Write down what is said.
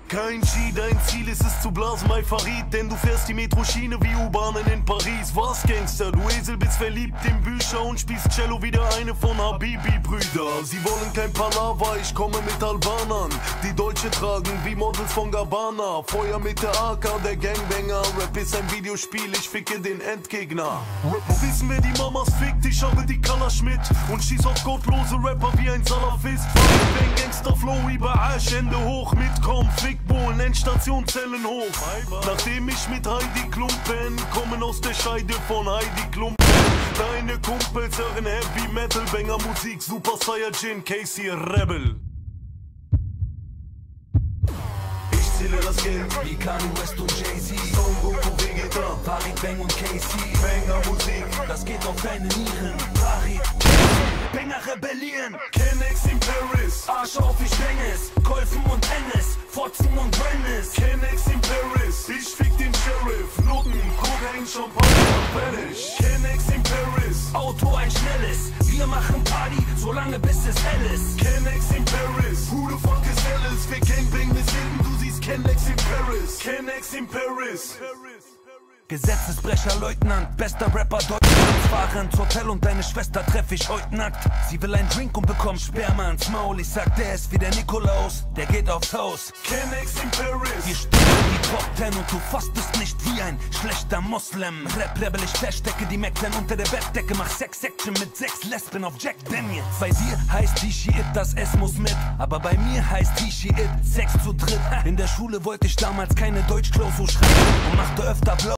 Kein Ski, dein Ziel ist es zu blasen, mein Farid, denn du fährst die Metroschiene wie U-Bahnen in Paris. Was, Gangster, du Esel, bist verliebt in Bücher und spielst Cello wie der eine von Habibi-Brüder. Sie wollen kein Palaver, ich komme mit Albanern, die Deutsche tragen wie Models von Gabbana. Feuer mit der AK, der Gangbanger, Rap ist ein Videospiel, ich ficke den Endgegner. Wo wissen wir, die Mamas fickt, ich habe die Kalaschmidt und schieß auf gottlose Rapper wie ein Salafist. Bang, Gangster-Flow, überall Hände hoch, mitkommen, Fickbohlen, Endstationzellen hoch. Nachdem ich mit Heidi Klum bin, kommen aus der Scheide von Heidi Klum. Deine Kumpels hören Heavy Metal, Banger Musik, Super Saiyajin, Casey Rebel. Ich zähle das Geld wie Kanye West und Jay-Z, Son Goku, Vegeta, Farid Bang und Casey. Banger Musik, Das geht auf deine Nieren. Farid, Banger rebellieren. Kennex in Paris, Arsch auf, ich bang es. Golfen und Ennis, Fotzen und Brennis. Kennex in Paris, ich fick den Sheriff, Noten, Kokain, Champagner, fertig. Kennex in Paris, Auto ein schnelles. Wir machen Party, solange bis es hell ist. Kennex in Paris, who the fuck is Alice? Wir Gangbang bis hinten, du siehst Kennex in Paris. Kennex in Paris. Gesetzesbrecher, Leutnant, bester Rapper Deutschlands. Fahren ins Hotel und deine Schwester treff ich heute nackt. Sie will einen Drink und bekommt Sperma ins Maul. Ich sag, der ist wie der Nikolaus, der geht aufs Haus. Kennex in Paris, Wir stehen die Top 10 und du fastest nicht wie ein schlechter Moslem. Rap-Rebel, ich verstecke die Mac-10 unter der Bettdecke. Mach Sex-Action mit 6 Lesben auf Jack Daniels. Bei dir heißt T-Shit, das S muss mit. Aber bei mir heißt T-Shit, Sex zu dritt. In der Schule wollte ich damals keine Deutschklausur schreiben und machte öfter Blau.